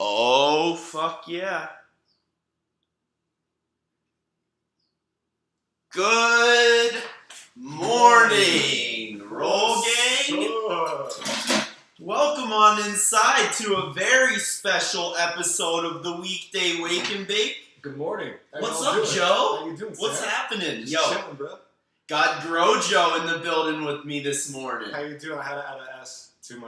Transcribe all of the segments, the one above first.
Oh, fuck yeah. Good morning, Roll Gang. Welcome on inside to a very special episode of the Weekday Wake and Bake. Good morning. What's up, Joe? How you doing, What's Sam? happening? Just Yo, chilling, bro. got Grojo in the building with me this morning. How you doing? I had to add an S to my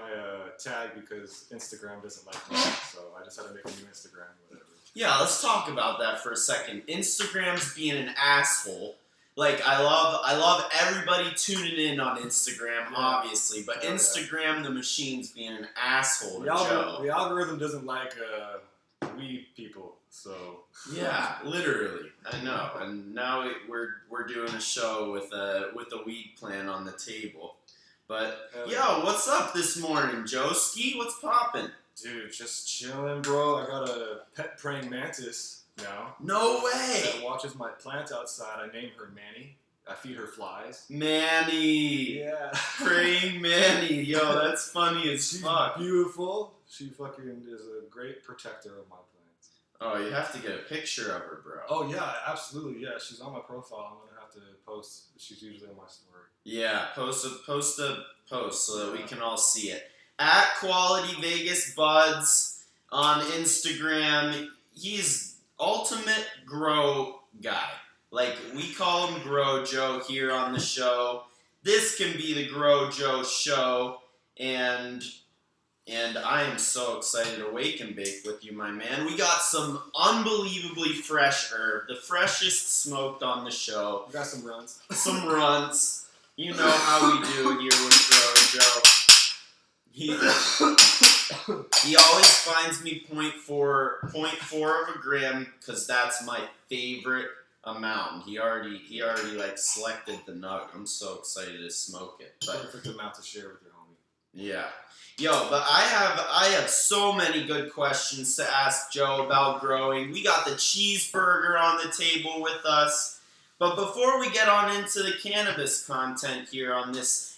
tag because Instagram doesn't like me, so I just had to make a new Instagram, whatever. Yeah, let's talk about that for a second. Instagram's being an asshole. Like, I love everybody tuning in on Instagram, obviously, but Instagram, the machine's being an asshole to Joe. The algorithm doesn't like weed people, so... Yeah, literally. I know. And now we're doing a show with a weed plan on the table. But, what's up this morning, Joeski? What's poppin'? Dude, just chilling, bro. I got a pet praying mantis now. No way! That watches my plant outside. I name her Manny. I feed her flies. Manny! Yeah. Praying Manny. Yo, that's funny as fuck. She's beautiful. She fucking is a great protector of my plants. Oh, you have to get a picture of her, bro. Oh, yeah, absolutely. Yeah, she's on my profile. I'm going to have to post. She's usually on my story. Yeah, post a post so that we can all see it. At Quality Vegas Buds on Instagram. He's ultimate grow guy. Like, we call him Grow Joe here on the show. This can be the Grow Joe show, and I am so excited to wake and bake with you, my man. We got some unbelievably fresh herb, the freshest smoked on the show. We got some runs. Some runs. You know how we do here with Grow Joe. He always finds me 0.4 of a gram because that's my favorite amount. He already like selected the nug. I'm so excited to smoke it. But perfect amount to share with your homie. yeah. Yo, but I have so many good questions to ask Joe about growing. We got the cheeseburger on the table with us. But before we get on into the cannabis content here on this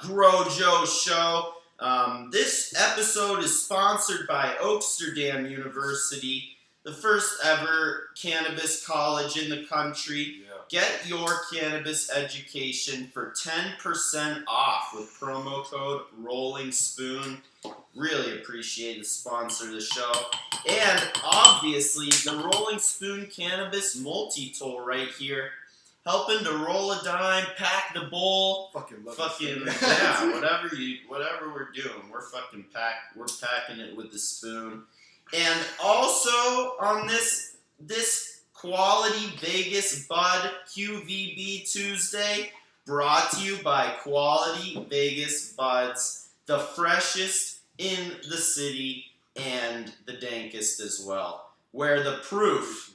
Grow Joe show, this episode is sponsored by Oaksterdam University, the first ever cannabis college in the country. Yeah. Get your cannabis education for 10% off with promo code Rolling Spoon. Really appreciate the sponsor of the show. And obviously, the Rolling Spoon Cannabis Multi-Tool right here. Helping to roll a dime, pack the bowl, fucking yeah, whatever we're doing, we're packing it with the spoon. And also on this Quality Vegas Bud QVB Tuesday, brought to you by Quality Vegas Buds, the freshest in the city and the dankest as well, where the proof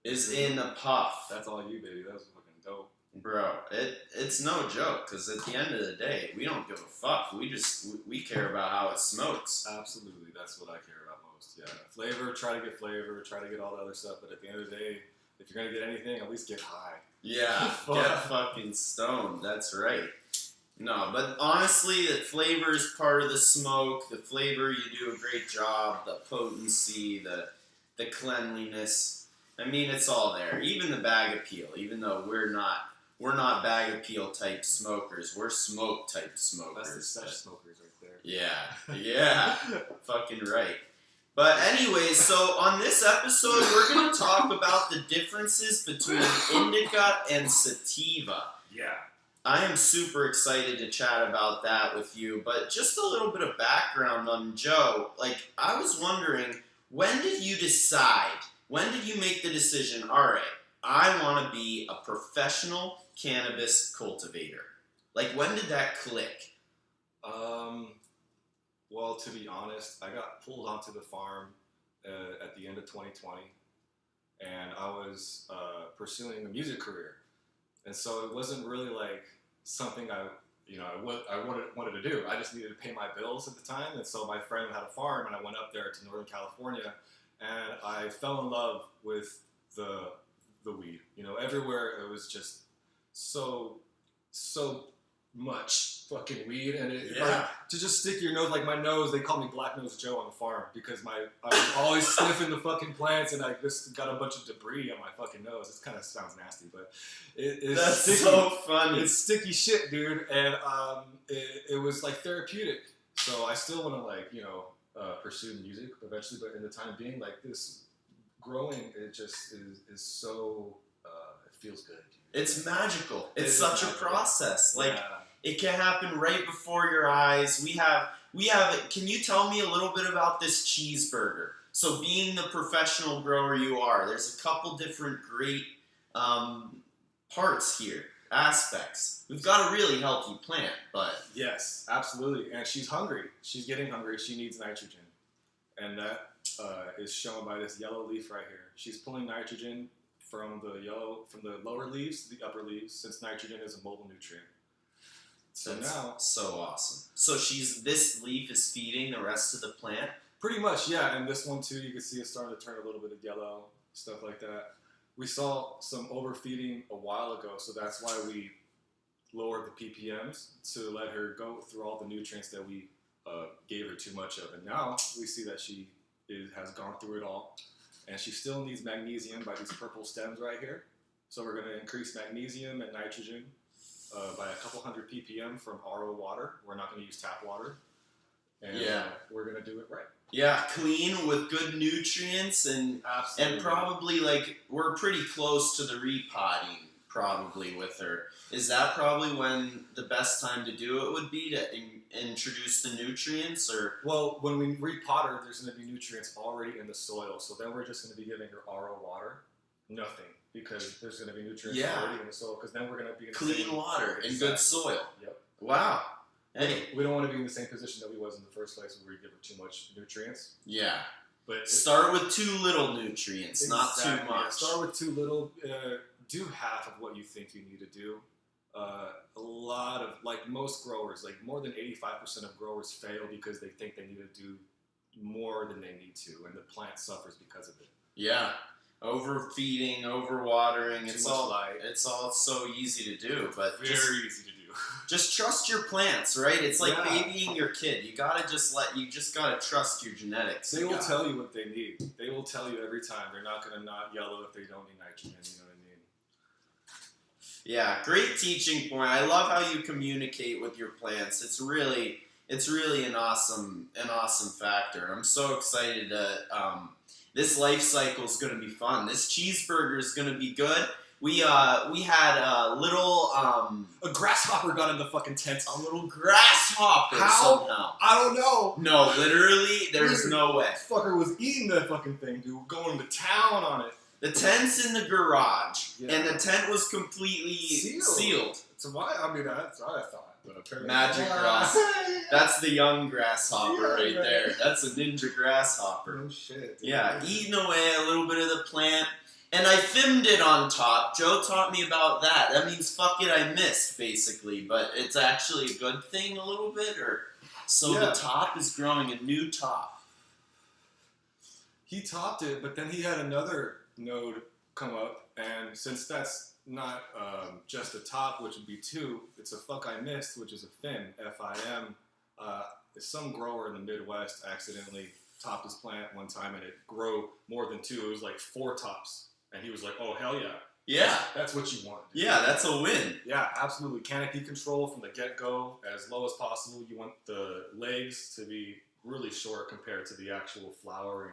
is in the puff. That's all you, baby. That was fucking dope. Bro, it's no joke, because at the end of the day, we don't give a fuck. We care about how it smokes. Absolutely. That's what I care about most. Yeah. Flavor, try to get flavor, try to get all the other stuff, but at the end of the day, if you're going to get anything, at least get high. Yeah, get fucking stoned. That's right. No, but honestly, the flavor is part of the smoke. The flavor, you do a great job. The potency, the cleanliness. I mean, it's all there. Even the bag appeal. Even though we're not bag appeal type smokers. We're smoke type smokers. That's the such smokers right there. Yeah, fucking right. But anyways, so on this episode, we're going to talk about the differences between Indica and Sativa. Yeah. I am super excited to chat about that with you, but just a little bit of background on Joe. Like, I was wondering, when did you make the decision, all right, I want to be a professional cannabis cultivator? Like, when did that click? Well, to be honest, I got pulled onto the farm at the end of 2020, and I was pursuing a music career. And so it wasn't really like something I wanted to do. I just needed to pay my bills at the time, and so my friend had a farm, and I went up there to Northern California, and I fell in love with the weed. You know, everywhere it was just so much fucking weed, and it Yeah. like, to just stick your nose, like my nose, they call me Black Nose Joe on the farm because I was always sniffing the fucking plants, and I just got a bunch of debris on my fucking nose. It kind of sounds nasty, but it's That's sticky. so funny. It's sticky shit, dude, and it was like therapeutic. So I still want to like pursue music eventually, but in the time being, like this growing, it just is so it feels good. Dude. It's magical. It It's is such magical. a process. Like Yeah. it can happen right before your eyes. We have. Can you tell me a little bit about this cheeseburger? So, being the professional grower you are, there's a couple different great parts here, aspects. We've got a really healthy plant, but Yes, absolutely. And she's hungry. She's getting hungry. She needs nitrogen. And that is shown by this yellow leaf right here. She's pulling nitrogen from the lower leaves to the upper leaves, since nitrogen is a mobile nutrient. So that's now, so awesome. So this leaf is feeding the rest of the plant. pretty much, yeah. And this one too, you can see it's starting to turn a little bit of yellow, stuff like that. We saw some overfeeding a while ago, so that's why we lowered the ppms to let her go through all the nutrients that we gave her too much of. And now we see that she has gone through it all, and she still needs magnesium by these purple stems right here. So we're going to increase magnesium and nitrogen by a couple hundred ppm from RO water. We're not going to use tap water, and we're going to do it right. Yeah, clean with good nutrients Absolutely. and probably like we're pretty close to the repotting probably with her. Is that probably when the best time to do it would be to introduce the nutrients or? Well, when we repot her, there's going to be nutrients already in the soil. So then we're just going to be giving her RO water, nothing, because there's going to be nutrients already in the soil. Because then we're going to be in the Clean water and good soil. Yep. Wow. Hey. We don't want to be in the same position that we was in the first place, where we give her too much nutrients. Yeah. But start with too little nutrients, not too much. Yeah, start with too little. Do half of what you think you need to do. A lot of, like most growers, like more than 85% of growers fail because they think they need to do more than they need to, and the plant suffers because of it. Yeah. Overfeeding, overwatering, Too it's much all light. it's all so easy to do, but Very easy to do. just trust your plants, right? It's like Yeah. babying your kid. You just gotta trust your genetics. They will tell you what they need. They will tell you every time. They're not going to not yellow if they don't need nitrogen. You know what I mean? Yeah, great teaching point. I love how you communicate with your plants. It's really an awesome factor. I'm so excited to this life cycle is going to be fun. This cheeseburger is going to be good. We had a little A grasshopper got in the fucking tent. a little grasshopper How? somehow. I don't know. No, literally, there's Dude, no way. That fucker was eating that fucking thing, dude. Going to town on it. The tent's in the garage, Yeah. and the tent was completely sealed. So why? I mean, that's what I thought. But apparently, Magic grass. That's the young grasshopper Yeah, right right. there. That's a ninja grasshopper. Oh shit. Dude. Yeah, eating away a little bit of the plant. And I filmed it on top. Joe taught me about that. That means fuck it, I missed, basically. But it's actually a good thing a little bit, or so Yeah. the top is growing a new top. He topped it, but then he had another node come up, and since that's not just a top, which would be two, it's a fuck I missed, which is a fin, F-I-M. Some grower in the Midwest accidentally topped his plant one time, and it grew more than two. It was like 4 tops. And he was like, oh, hell yeah. Yeah. That's what you want. Dude. Yeah, that's a win. Yeah, absolutely. Canopy control from the get-go, as low as possible. You want the legs to be really short compared to the actual flowering,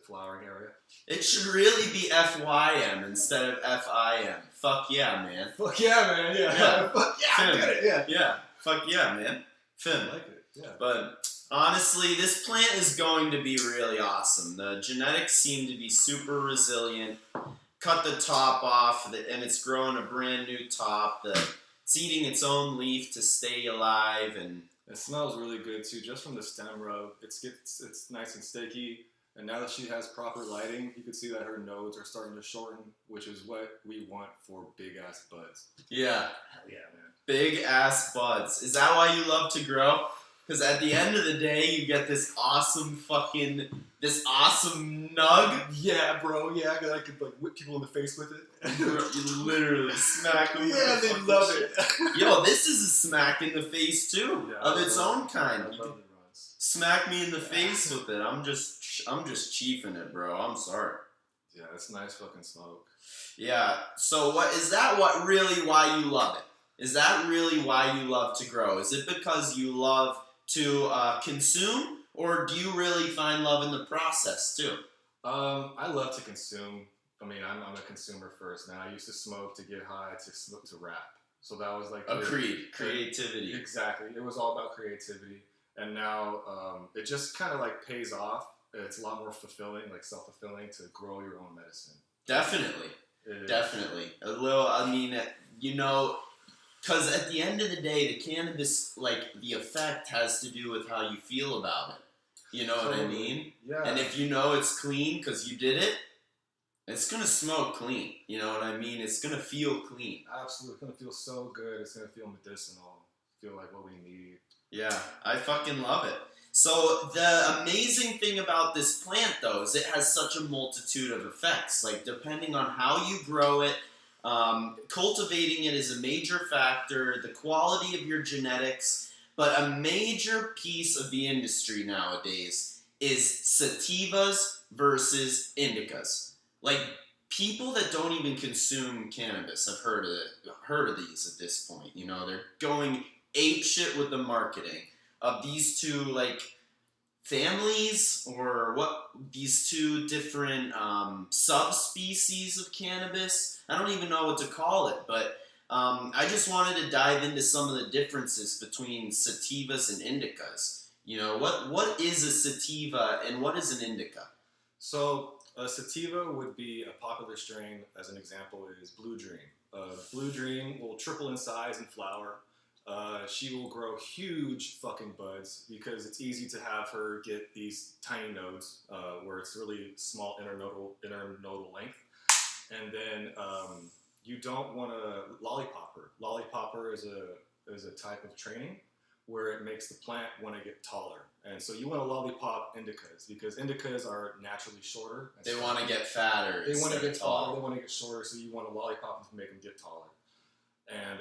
flowering area. It should really be FYM instead of FIM. Fuck yeah, man. Fuck yeah, man. Yeah. Yeah. Fuck yeah, I Fin. get it. Yeah. Yeah. Fuck yeah, man. Fin. I like it. Yeah. But honestly, this plant is going to be really awesome. The genetics seem to be super resilient. Cut the top off, and it's growing a brand new top. It's eating its own leaf to stay alive, and It smells really good too, just from the stem rub. It's nice and sticky. And now that she has proper lighting, you can see that her nodes are starting to shorten, which is what we want for big ass buds. yeah, Hell yeah, man. big ass buds. Is that why you love to grow? Because at the end of the day, you get this awesome nug. Yeah, bro. Yeah, I could like whip people in the face with it. You literally smack them. Yeah, with the they fucking love shit. it. Yo, this is a smack in the face too, Yeah, of its own I kind. love You the can runs. smack me in the face with it. I'm just chiefing it, bro. I'm sorry. Yeah, it's nice fucking smoke. Yeah. So what really why you love it? Is that really why you love to grow? Is it because you love to consume, or do you really find love in the process too? I love to consume. I mean, I'm a consumer first, man. I used to smoke to get high, to smoke to rap. So that was like Creativity. Exactly. It was all about creativity, and now it just kind of like pays off. It's a lot more fulfilling, like self-fulfilling, to grow your own medicine. Definitely. It is. Definitely. A little. I mean, you know. Because at the end of the day, the cannabis, like, the effect has to do with how you feel about it. You know what I mean? Yeah. And if you know it's clean because you did it, it's going to smoke clean. You know what I mean? It's going to feel clean. Absolutely. It's going to feel so good. It's going to feel medicinal. Feel like what we need. Yeah, I fucking love it. So the amazing thing about this plant, though, is it has such a multitude of effects. Like, depending on how you grow it, cultivating it is a major factor, the quality of your genetics, but a major piece of the industry nowadays is sativas versus indicas. Like, people that don't even consume cannabis have heard of these at this point. You know, they're going ape shit with the marketing of these two, like, families, or these two different subspecies of cannabis. I don't even know what to call it, but I just wanted to dive into some of the differences between sativas and indicas. You know, what is a sativa and what is an indica? So a sativa would be a popular strain, as an example, is Blue Dream. Blue Dream will triple in size and flower. She will grow huge fucking buds because it's easy to have her get these tiny nodes where it's really small internodal length. And then you don't want to lollipop her. Lollipop is a type of training where it makes the plant want to get taller. And so you want to lollipop indicas because indicas are naturally shorter. They want to get fatter. They want to get taller. They want to get shorter, so you want to lollipop them to make them get taller. And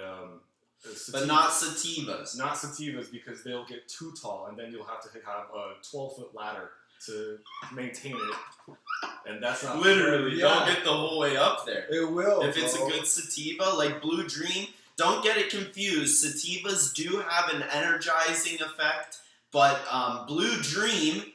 but not sativas. Not sativas because they'll get too tall, and then you'll have to have a 12-foot ladder to maintain it, and that's not literally. Yeah. Don't get the whole way up there. It will. If it's a good sativa, like Blue Dream, don't get it confused. Sativas do have an energizing effect, but Blue Dream,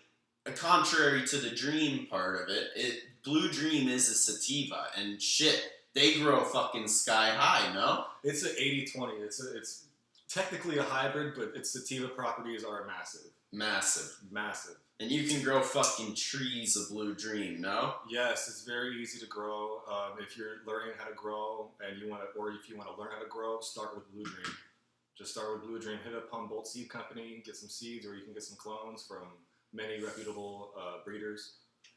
contrary to the dream part of it, Blue Dream is a sativa, and shit. They grow fucking sky high, no? It's an 80-20. It's technically a hybrid, but its sativa properties are massive. Massive. And you can grow fucking trees of Blue Dream, no? Yes, it's very easy to grow. If you're learning how to grow and if you want to learn how to grow, start with Blue Dream. Just start with Blue Dream. Hit up Humboldt Seed Company, get some seeds, or you can get some clones from many reputable breeders.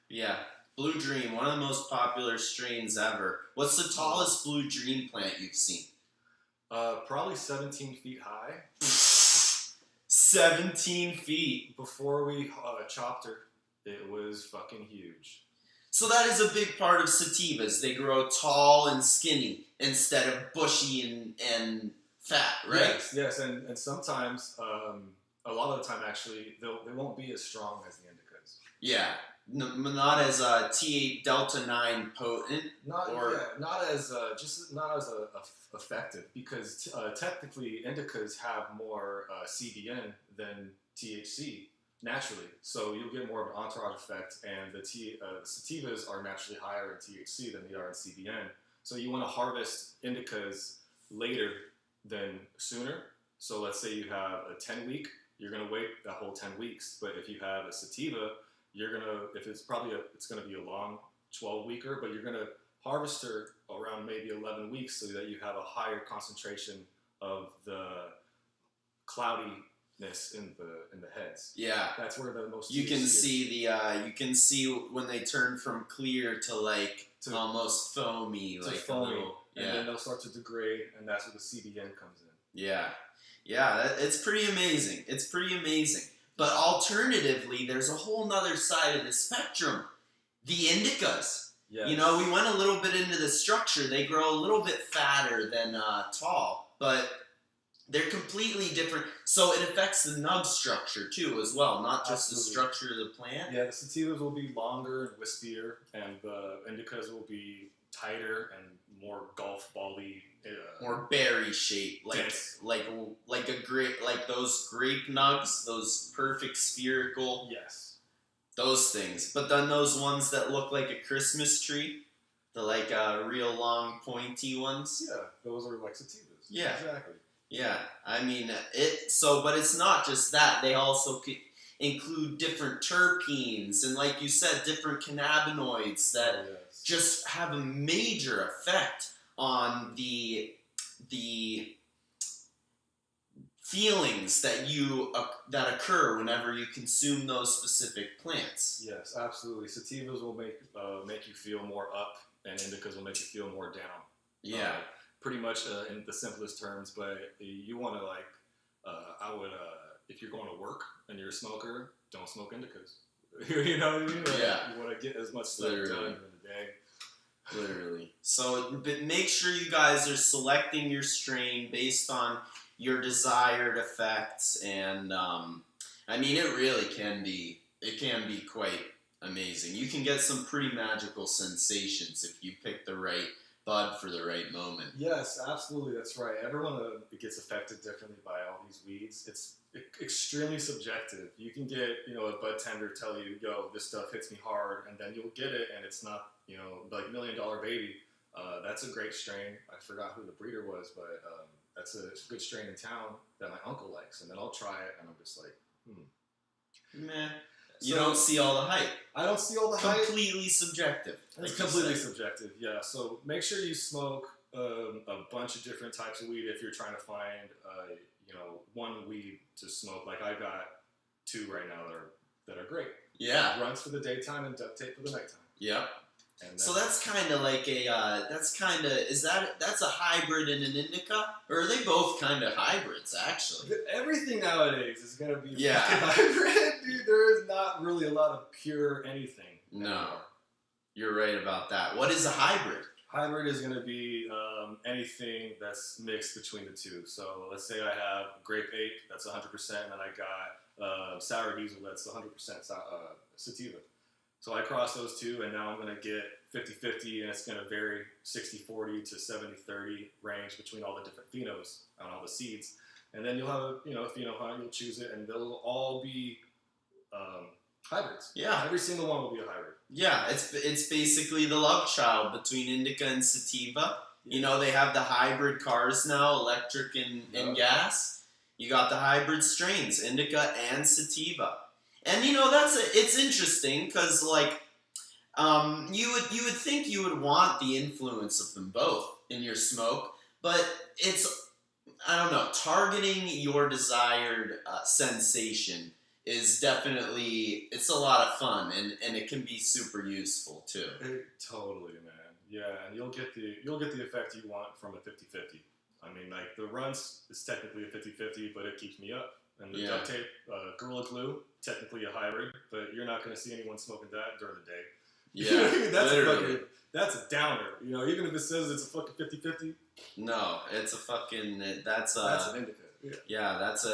Yeah. Blue Dream, one of the most popular strains ever. What's the tallest Blue Dream plant you've seen? Probably 17 feet high. 17 feet. Before we chopped her, it was fucking huge. So that is a big part of sativas. They grow tall and skinny instead of bushy and fat, right? Yes, and sometimes, a lot of the time actually, they won't be as strong as the indicas. Yeah. Not as T8 delta 9 potent, not as effective because technically indicas have more CBN than THC naturally, so you'll get more of an entourage effect, and the sativas are naturally higher in THC than they are in CBN. So you want to harvest indicas later than sooner. So let's say you have a 10-week, you're gonna wait that whole 10 weeks, but if you have a sativa, it's gonna be a long 12-weeker, but you're gonna harvest her around maybe 11 weeks so that you have a higher concentration of the cloudiness in the heads. Yeah, that's where the most you can see when they turn from clear to almost foamy, and then they'll start to degrade, and that's where the CBN comes in. Yeah. Yeah, it's pretty amazing. It's pretty amazing. But alternatively, there's a whole nother side of the spectrum. The indicas. Yes. You know, we went a little bit into the structure. They grow a little bit fatter than tall, but they're completely different. So it affects the nug structure too, as well, not just Absolutely. the structure of the plant. Yeah, the sativas will be longer and wispier, and the indicas will be tighter and more golf bally. More berry shaped, Dense. like a grape, like those grape nugs, those perfect spherical, Yes. those things. But then those ones that look like a Christmas tree, the like real long pointy ones. Yeah, those are like sativas. Yeah. Exactly. Yeah, I mean it. So, but it's not just that. They also include different terpenes and, like you said, different cannabinoids that Yes. just have a major effect on the feelings that occur whenever you consume those specific plants. Yes, absolutely. Sativas will make you feel more up, and indicas will make you feel more down. Yeah. Pretty much in the simplest terms, but you want to I would, if you're going to work and you're a smoker, don't smoke indicas. You know what I mean? Yeah. You want to get as much stuff done in the day. Literally. So, but make sure you guys are selecting your strain based on your desired effects, and I mean, it really can be. It can be quite amazing. You can get some pretty magical sensations if you pick the right bud for the right moment. Yes, absolutely. That's right. Everyone gets affected differently by all these weeds. It's extremely subjective. You can get, a bud tender tell you, yo, this stuff hits me hard, and then you'll get it, and it's not, like $1 Million Baby. That's a great strain. I forgot who the breeder was, but that's a good strain in town that my uncle likes. And then I'll try it, and I'm just like, Meh. You don't see all the hype. I don't see all the hype. Completely subjective. It's completely subjective, yeah. So make sure you smoke a bunch of different types of weed if you're trying to find, one weed to smoke. Like I got 2 right now that are great. Yeah. Runs for the daytime and duct tape for the nighttime. Yep. And so that's kind of like that's a hybrid and an indica? Or are they both kind of hybrids, actually? Everything nowadays is going to be Yeah. hybrid, dude. There is not really a lot of pure anything anymore. You're right about that. What is a hybrid? Hybrid is going to be anything that's mixed between the two. So let's say I have grape ape, that's 100%, and then I got sour diesel, that's 100% sativa. So I cross those two, and now I'm going to get 50-50, and it's going to vary 60-40 to 70-30 range between all the different phenos on all the seeds. And then you'll have a pheno hunt, you'll choose it, and they'll all be hybrids. Yeah. Every single one will be a hybrid. Yeah, it's basically the love child between indica and sativa. Yeah. They have the hybrid cars now, electric and gas. You got the hybrid strains, indica and sativa. And it's interesting because you would think you would want the influence of them both in your smoke, but it's, I don't know, targeting your desired sensation is definitely, it's a lot of fun, and it can be super useful too. Totally, man. Yeah, and you'll get the effect you want from a 50-50. I mean, like the runts is technically a 50-50, but it keeps me up. And the duct tape, Gorilla Glue, technically a hybrid, but you're not going to see anyone smoking that during the day. Yeah, that's a downer. Even if it says it's a fucking 50-50. No, it's a fucking, that's an indica. Yeah, that's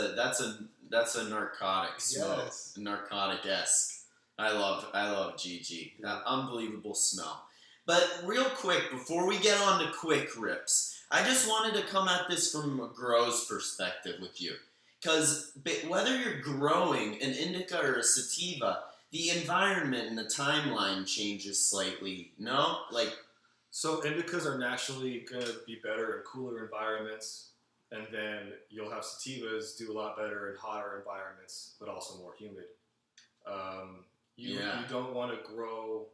a narcotic smoke. Yes. Narcotic-esque. I love GG. That unbelievable smell. But real quick, before we get on to quick rips, I just wanted to come at this from a grow's perspective with you. Because whether you're growing an indica or a sativa, the environment and the timeline changes slightly, no? So indicas are naturally going to be better in cooler environments, and then you'll have sativas do a lot better in hotter environments, but also more humid. You don't want to grow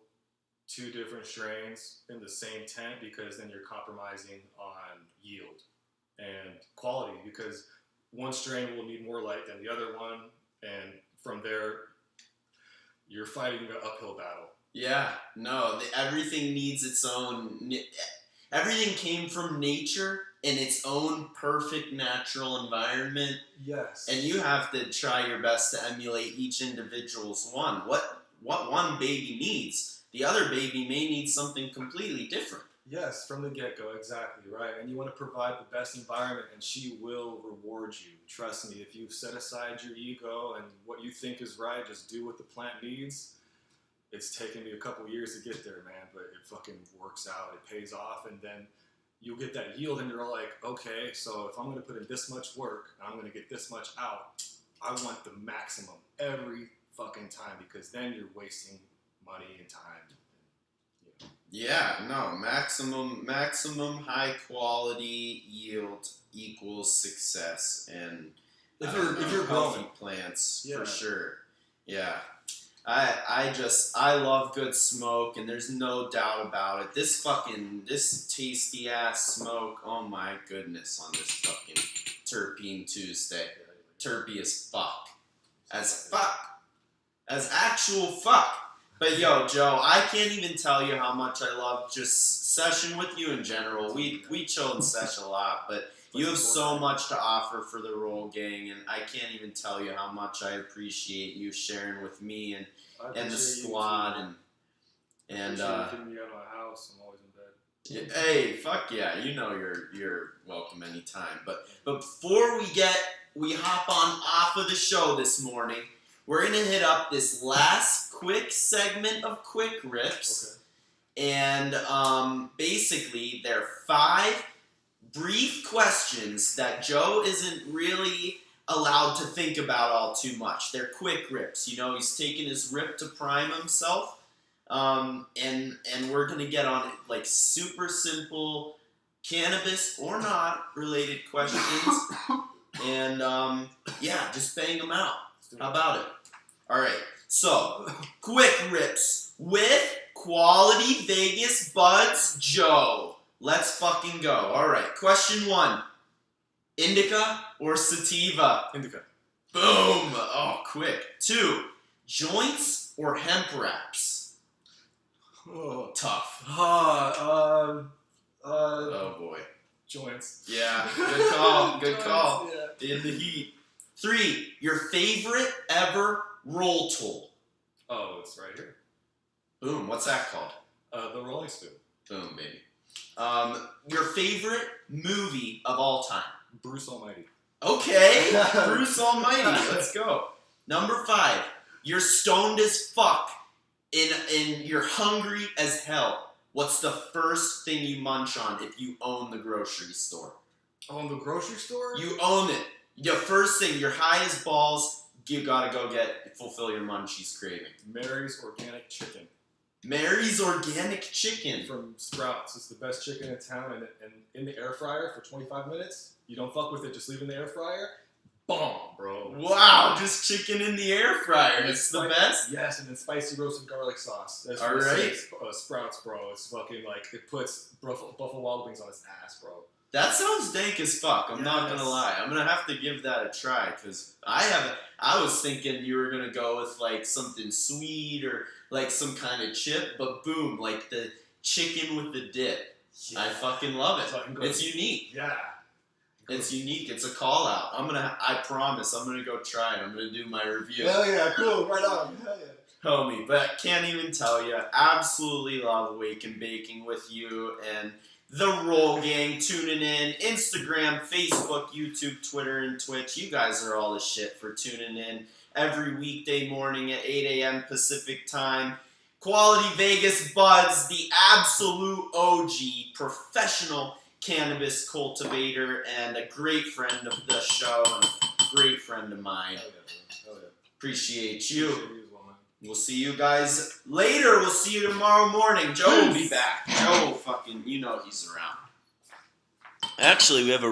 2 different strains in the same tent because then you're compromising on yield and quality, because one strain will need more light than the other one, and from there, you're fighting an uphill battle. Yeah, no, everything needs its own. everything came from nature in its own perfect natural environment. Yes. And you have to try your best to emulate each individual's one. What one baby needs, the other baby may need something completely different. Yes, from the get-go, exactly, right. And you want to provide the best environment, and she will reward you. Trust me, if you set aside your ego and what you think is right, just do what the plant needs. It's taken me a couple years to get there, man, but it fucking works out. It pays off, and then you get that yield, and you're like, okay, so if I'm going to put in this much work, and I'm going to get this much out, I want the maximum every fucking time, because then you're wasting money and time. Yeah, no, maximum high quality yield equals success, and if you're healthy growing plants, yeah. for sure. Yeah, I love good smoke, and there's no doubt about it. This tasty ass smoke, oh my goodness, on this fucking Terpene Tuesday, terpy as actual fuck. But yo, Joe, I can't even tell you how much I love just session with you in general. We chill and sesh a lot, but you have so much to offer for the Roll Gang, and I can't even tell you how much I appreciate you sharing with me and the squad and getting me out of my house. I'm always in bed. Hey, fuck yeah, you know you're welcome anytime. But before we hop on off of the show this morning, we're going to hit up this last quick segment of Quick Rips. Okay. And basically, they're 5 brief questions that Joe isn't really allowed to think about all too much. They're quick rips. You know, he's taking his rip to prime himself. And we're going to get on it, like super simple, cannabis or not related questions. And yeah, just bang them out. How about it? All right, so quick rips with Quality Vegas Buds Joe. Let's fucking go. All right, question 1. Indica or Sativa? Indica. Boom. Oh, quick. 2. Joints or hemp wraps? Oh. Tough. Oh boy. Joints. Yeah, good call. Good call. Yeah. In the heat. 3. Your favorite ever roll tool? Oh, it's right here. Boom. What's that called? The Rolling Spoon. Boom, baby. Your favorite movie of all time? Bruce Almighty. Okay, Bruce Almighty. Let's go. Number 5. You're stoned as fuck, and you're hungry as hell. What's the first thing you munch on if you own the grocery store? Own the grocery store? You own it. The first thing, you're high as balls. You gotta go fulfill your munchies craving. Mary's Organic Chicken. Mary's Organic Chicken. From Sprouts. It's the best chicken in town, and in the air fryer for 25 minutes. You don't fuck with it, just leave it in the air fryer. Bomb, bro. Wow, just chicken in the air fryer. It's the best? Yes, and then spicy roasted garlic sauce. That's all right. Sprouts, bro. It's fucking like, it puts Buffalo Wild Wings on its ass, bro. That sounds dank as fuck. I'm not gonna lie. I'm gonna have to give that a try, because I was thinking you were gonna go with like something sweet or like some kind of chip, but boom, like the chicken with the dip. Yeah. I fucking love it. It's unique. Yeah. It's unique. It's a call out. I promise, I'm gonna go try it. I'm gonna do my review. Hell yeah, cool. Right on. Hell yeah. Homie, but can't even tell you. Absolutely love Wake and Baking with you and the Roll Gang tuning in. Instagram, Facebook, YouTube, Twitter, and Twitch. You guys are all the shit for tuning in every weekday morning at 8 a.m. Pacific time. Quality Vegas Buds, the absolute OG, professional cannabis cultivator and a great friend of the show and a great friend of mine. Hell yeah, bro. Hell yeah. Appreciate you. Appreciate you as well, man. We'll see you guys later. We'll see you tomorrow morning. Joe will be back. Joe fucking, you know he's around. Actually, we have a